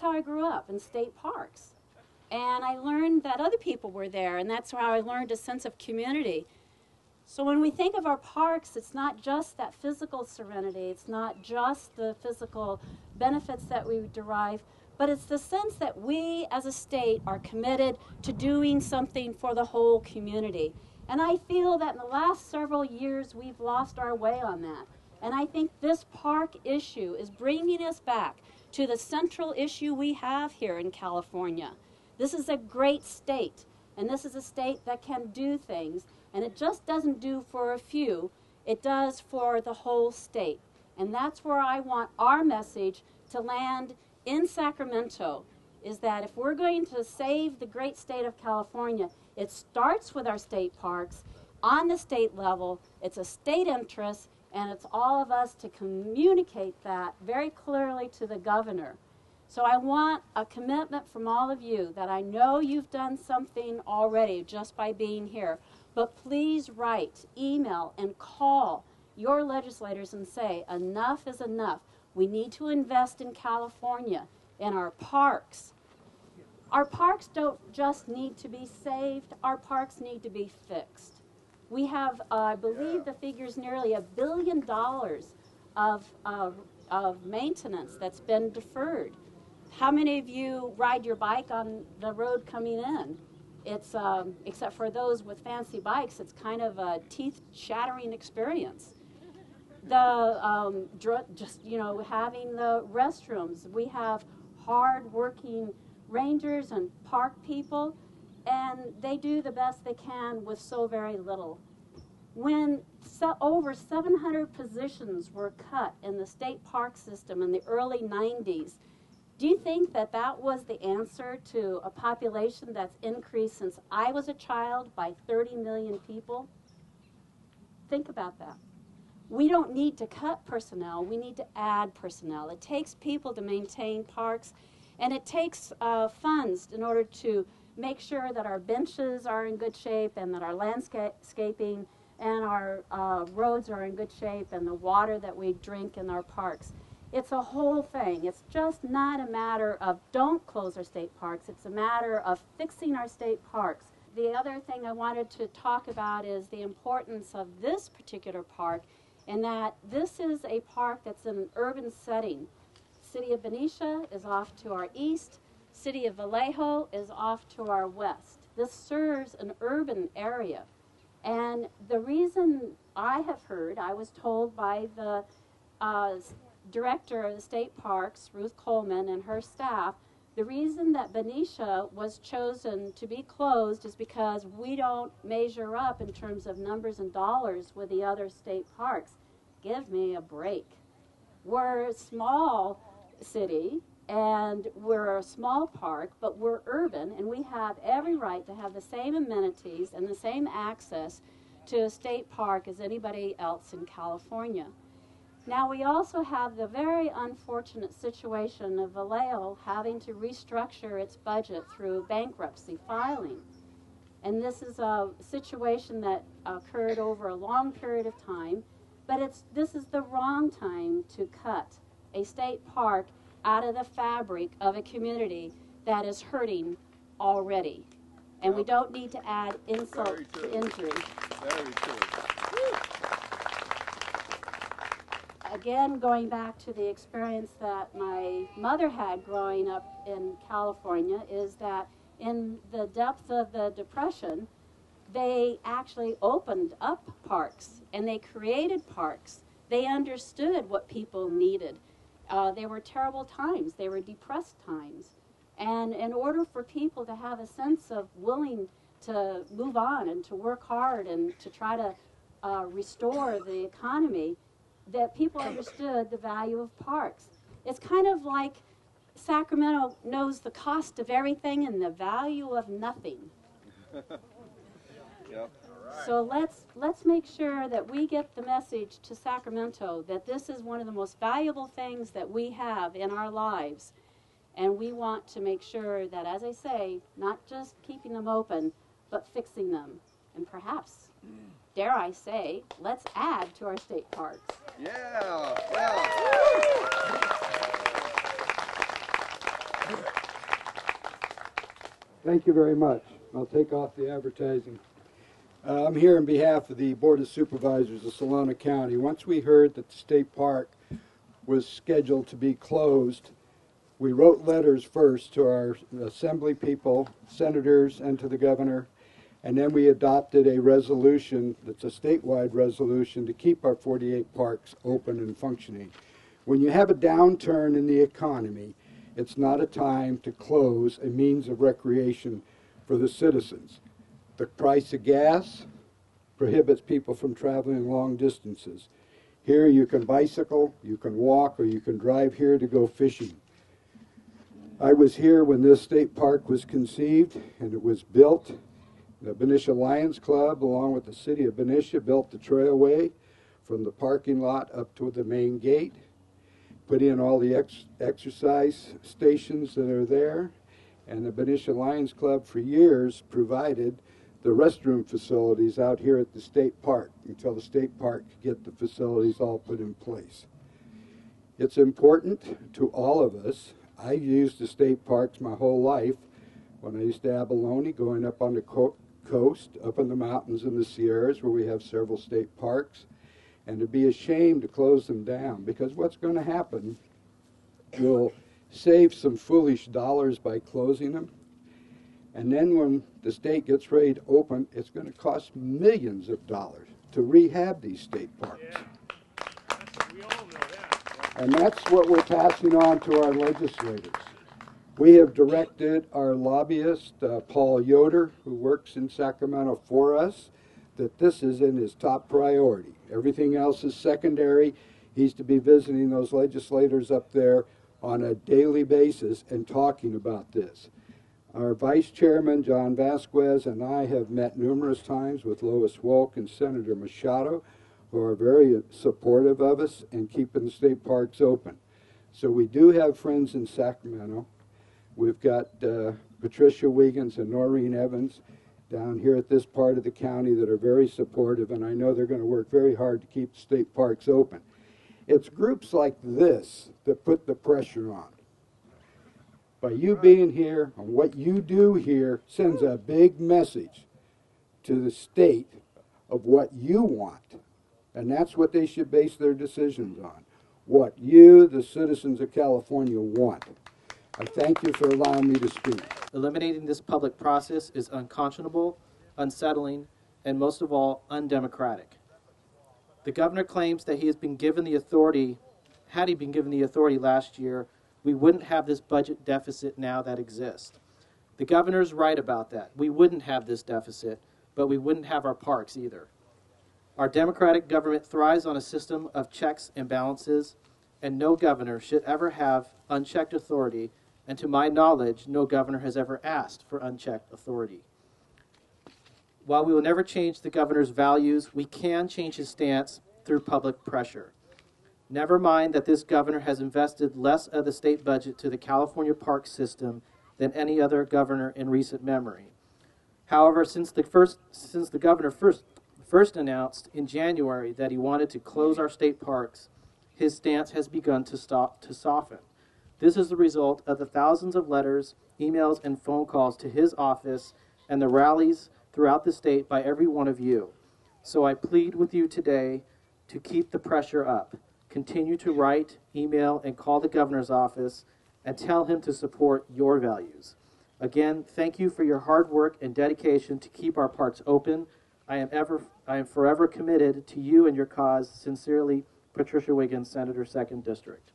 how I grew up, in state parks. And I learned that other people were there, and that's how I learned a sense of community. So when we think of our parks, it's not just that physical serenity, it's not just the physical benefits that we derive, but it's the sense that we as a state are committed to doing something for the whole community. And I feel that in the last several years we've lost our way on that. And I think this park issue is bringing us back to the central issue we have here in California. This is a great state, and this is a state that can do things, and it just doesn't do for a few, it does for the whole state. And that's where I want our message to land in Sacramento, is that if we're going to save the great state of California, it starts with our state parks on the state level. It's a state interest, and it's all of us to communicate that very clearly to the governor. So I want a commitment from all of you that I know you've done something already just by being here, but please write, email, and call your legislators and say, enough is enough. We need to invest in California, in our parks. Our parks don't just need to be saved, our parks need to be fixed. We have, I believe the figure's nearly $1 billion of maintenance that's been deferred. How many of you ride your bike on the road coming in? It's, except for those with fancy bikes, it's kind of a teeth-shattering experience. Just, you know, having the restrooms. We have hard-working rangers and park people, and they do the best they can with so very little. When over 700 positions were cut in the state park system in the early 90s, do you think that that was the answer to a population that's increased since I was a child by 30 million people? Think about that. We don't need to cut personnel, we need to add personnel. It takes people to maintain parks, and it takes funds in order to make sure that our benches are in good shape and that our landscaping and our roads are in good shape and the water that we drink in our parks. It's a whole thing. It's just not a matter of don't close our state parks. It's a matter of fixing our state parks. The other thing I wanted to talk about is the importance of this particular park, in that this is a park that's in an urban setting. City of Benicia is off to our east. City of Vallejo is off to our west. This serves an urban area. And the reason I have heard, I was told by the director of the state parks, Ruth Coleman, and her staff, the reason that Benicia was chosen to be closed is because we don't measure up in terms of numbers and dollars with the other state parks. Give me a break. We're a small city, and we're a small park, but we're urban, and we have every right to have the same amenities and the same access to a state park as anybody else in California. Now, we also have the very unfortunate situation of Vallejo having to restructure its budget through bankruptcy filing. And this is a situation that occurred over a long period of time, but this is the wrong time to cut a state park out of the fabric of a community that is hurting already. And we don't need to add insult to injury. Very true. Again, going back to the experience that my mother had growing up in California, is that in the depth of the Depression, they actually opened up parks, and they created parks. They understood what people needed. They were terrible times. They were depressed times. And in order for people to have a sense of willing to move on and to work hard and to try to restore the economy, that people understood the value of parks. It's kind of like Sacramento knows the cost of everything and the value of nothing. Yep. So let's make sure that we get the message to Sacramento that this is one of the most valuable things that we have in our lives. And we want to make sure that, as I say, not just keeping them open, but fixing them. And perhaps, dare I say, let's add to our state parks. Yeah, yeah. Thank you very much. I'll take off the advertising. I'm here on behalf of the Board of Supervisors of Solano County. Once we heard that the state park was scheduled to be closed, we wrote letters first to our assembly people, senators, and to the governor, and then we adopted a resolution that's a statewide resolution to keep our 48 parks open and functioning. When you have a downturn in the economy, it's not a time to close a means of recreation for the citizens. The price of gas prohibits people from traveling long distances. Here you can bicycle, you can walk, or you can drive here to go fishing. I was here when this state park was conceived and it was built. The Benicia Lions Club, along with the city of Benicia, built the trailway from the parking lot up to the main gate, put in all the exercise stations that are there, and the Benicia Lions Club for years provided the restroom facilities out here at the state park until the state park could get the facilities all put in place. It's important to all of us. I used the state parks my whole life when I used to abalone, going up on the coast, up in the mountains in the Sierras where we have several state parks, and to be ashamed to close them down, because what's going to happen, we'll save some foolish dollars by closing them, and then when the state gets ready to open, it's going to cost millions of dollars to rehab these state parks. Yeah. We all know that. And that's what we're passing on to our legislators. We have directed our lobbyist, Paul Yoder, who works in Sacramento for us, that this is in his top priority. Everything else is secondary. He's to be visiting those legislators up there on a daily basis and talking about this. Our vice chairman, John Vasquez, and I have met numerous times with Lois Wolk and Senator Machado, who are very supportive of us and keeping the state parks open. So we do have friends in Sacramento. We've got Patricia Wiggins and Noreen Evans down here at this part of the county that are very supportive, and I know they're going to work very hard to keep the state parks open. It's groups like this that put the pressure on. By you being here and what you do here sends a big message to the state of what you want. And that's what they should base their decisions on. What you, the citizens of California, want. I thank you for allowing me to speak. Eliminating this public process is unconscionable, unsettling, and most of all, undemocratic. The governor claims that he has been given the authority. Had he been given the authority last year, we wouldn't have this budget deficit now that exists. The governor's right about that. We wouldn't have this deficit, but we wouldn't have our parks either. Our democratic government thrives on a system of checks and balances, and no governor should ever have unchecked authority, and to my knowledge, no governor has ever asked for unchecked authority. While we will never change the governor's values, we can change his stance through public pressure. Never mind that this governor has invested less of the state budget to the California park system than any other governor in recent memory. However, since the governor first announced in January that he wanted to close our state parks, his stance has begun to soften. This is the result of the thousands of letters, emails, and phone calls to his office and the rallies throughout the state by every one of you. So I plead with you today to keep the pressure up. Continue to write, email, and call the governor's office and tell him to support your values. Again, thank you for your hard work and dedication to keep our parks open. I am forever committed to you and your cause. Sincerely, Patricia Wiggins, Senator, 2nd District.